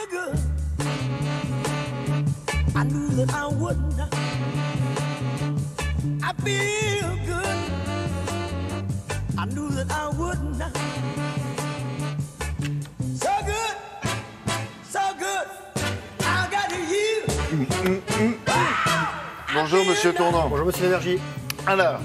feel good. I knew that I wouldn't. I feel good. I knew that I wouldn't. So good, so good. I got you. Bonjour Monsieur Tournant. Bonjour Monsieur Lénergie. Alors,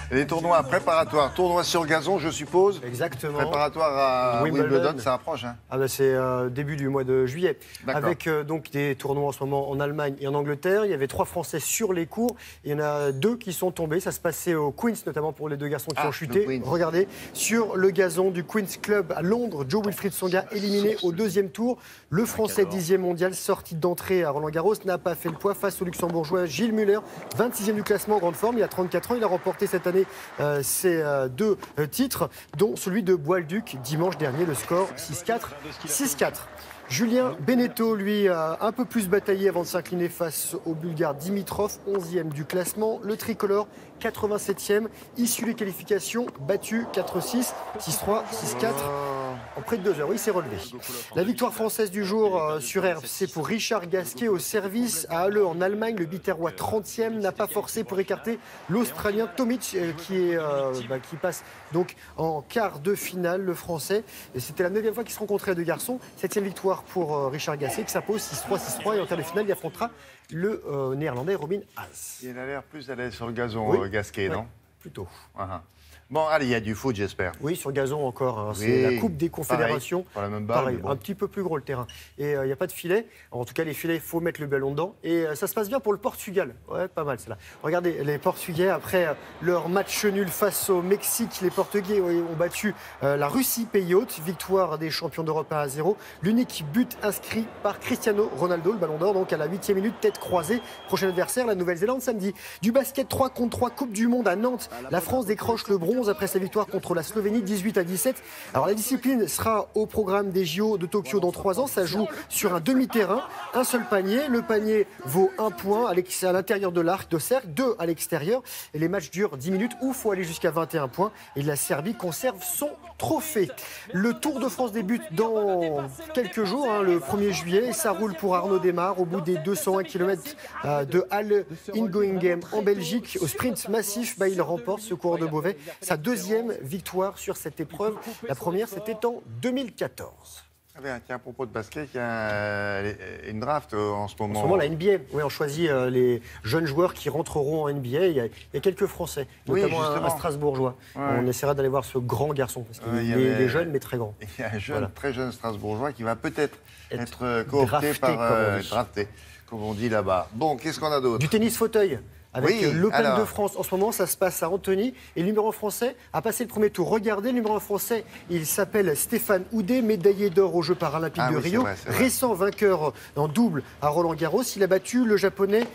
les tournois préparatoires, tournois sur gazon, je suppose. Exactement. Préparatoire à Wimbledon, ça approche. Hein. Ah ben c'est début du mois de juillet. D'accord. Avec donc des tournois en ce moment en Allemagne et en Angleterre. Il y avait 3 Français sur les cours. Il y en a 2 qui sont tombés. Ça se passait au Queen's, notamment pour les 2 garçons qui ont chuté. Regardez, sur le gazon du Queen's Club à Londres, Jo-Wilfried Tsonga éliminé au 2e tour. Le Français 10e mondial, sorti d'entrée à Roland-Garros, n'a pas fait le poids face au Luxembourgeois Gilles Muller, 26e du classement en grande forme. Il a 34 ans. Il a remporté cette année ces 2 titres, dont celui de Bois-le-Duc dimanche dernier, le score 6-4, 6-4. Julien Beneteau, lui, a un peu plus bataillé avant de s'incliner face au Bulgare Dimitrov, 11e du classement. Le tricolore, 87e, issu des qualifications, battu 4-6, 6-3, 6-4. En près de 2 heures, il s'est relevé. La victoire française du jour sur herbe, c'est pour Richard Gasquet au service à Halle en Allemagne. Le Biterrois 30e n'a pas forcé pour écarter l'Australien Tomic qui passe donc en quart de finale, le Français. Et c'était la 9e fois qu'ils se rencontraient, les 2 garçons. 7e victoire pour Richard Gasquet qui s'impose 6-3, 6-3 et en quart de finale, il affrontera le Néerlandais Robin Haas. Il a l'air plus à l'aise sur le gazon, Gasquet, non? Plutôt. Bon, allez, il y a du foot, j'espère. Oui, sur gazon encore. Hein. C'est la Coupe des Confédérations. Pareil, la même balle, pareil, un petit peu plus gros le terrain. Et il n'y a pas de filet. En tout cas, les filets, il faut mettre le ballon dedans. Et ça se passe bien pour le Portugal. Ouais, pas mal, celle-là. Regardez, les Portugais, après leur match nul face au Mexique, les Portugais ont battu la Russie, pays hôte. Victoire des champions d'Europe 1-0. L'unique but inscrit par Cristiano Ronaldo, le ballon d'or, donc à la 8e minute, tête croisée. Prochain adversaire, la Nouvelle-Zélande, samedi. Du basket 3 contre 3, Coupe du Monde à Nantes. La France décroche le bronze après sa victoire contre la Slovénie, 18-17. Alors la discipline sera au programme des JO de Tokyo dans 3 ans. Ça joue sur un demi-terrain, un seul panier. Le panier vaut 1 point à l'intérieur de l'arc de cercle, 2 à l'extérieur. Et les matchs durent 10 minutes où il faut aller jusqu'à 21 points. Et la Serbie conserve son trophée. Le Tour de France débute dans quelques jours, le 1er juillet. Ça roule pour Arnaud Démare au bout des 201 km de Halle-Ingoingem en Belgique. Au sprint massif, il remporte, ce coureur de Beauvais, sa 2e victoire sur cette épreuve. La première, c'était en 2014. Ah bien, tiens, à propos de basket, il y a une draft en ce moment. En ce moment, la NBA. Oui, on choisit les jeunes joueurs qui rentreront en NBA. Il y a quelques Français, notamment un Strasbourgeois. Ouais. On essaiera d'aller voir ce grand garçon, parce qu'il est jeune, mais très grand. Il y a un jeune, très jeune Strasbourgeois qui va peut-être être coopté drafté, comme on dit là-bas. Bon, qu'est-ce qu'on a d'autre? Du tennis fauteuil. Avec l'Open de France. En ce moment, ça se passe à Antony. Et le numéro 1 français a passé le premier tour. Regardez, le numéro 1 français, il s'appelle Stéphane Houdet, médaillé d'or aux Jeux paralympiques de Rio. C'est vrai. Récent vainqueur en double à Roland-Garros. Il a battu le japonais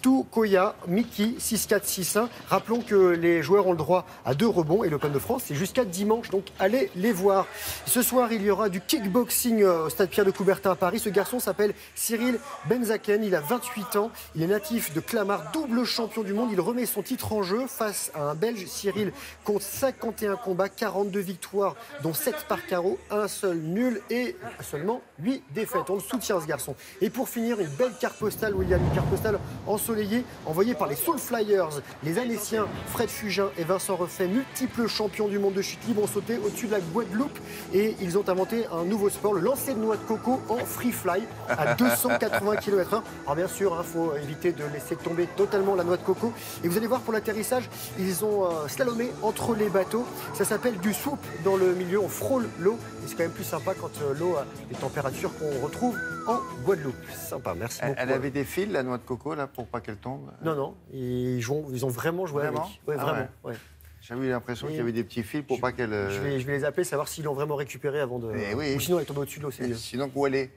Tukoya Miki, 6-4, 6-1. Rappelons que les joueurs ont le droit à 2 rebonds. Et l'Open de France, c'est jusqu'à dimanche. Donc, allez les voir. Ce soir, il y aura du kickboxing au stade Pierre de Coubertin à Paris. Ce garçon s'appelle Cyril Benzaken. Il a 28 ans. Il est natif de Clamart, double champion du monde. Il remet son titre en jeu face à un Belge. Cyril compte 51 combats, 42 victoires, dont 7 par carreau, un seul nul et seulement 8 défaites. On le soutient, ce garçon. Et pour finir, une belle carte postale, William, une carte postale ensoleillée, envoyée par les Soul Flyers. Les Alessiens Fred Fugin et Vincent Refait, multiples champions du monde de chute libre, ont sauté au-dessus de la Guadeloupe et ils ont inventé un nouveau sport, le lancer de noix de coco en free fly à 280 km/h. Alors bien sûr, il faut éviter de laisser tomber totalement la noix de coco. Et vous allez voir, pour l'atterrissage, ils ont slalomé entre les bateaux. Ça s'appelle du swoop dans le milieu. On frôle l'eau. Et c'est quand même plus sympa quand l'eau a des températures qu'on retrouve en Guadeloupe. Sympa, merci beaucoup. Elle avait des fils, la noix de coco, là, pour pas qu'elle tombe? Non. Ils ont vraiment joué avec. Ouais, vraiment. Ouais. J'avais eu l'impression qu'il y avait des petits fils pour pas qu'elle... Je vais les appeler, savoir s'ils l'ont vraiment récupéré avant de... Ou sinon, elle est tombée au-dessus de l'eau, c'est mieux. Sinon, où elle est?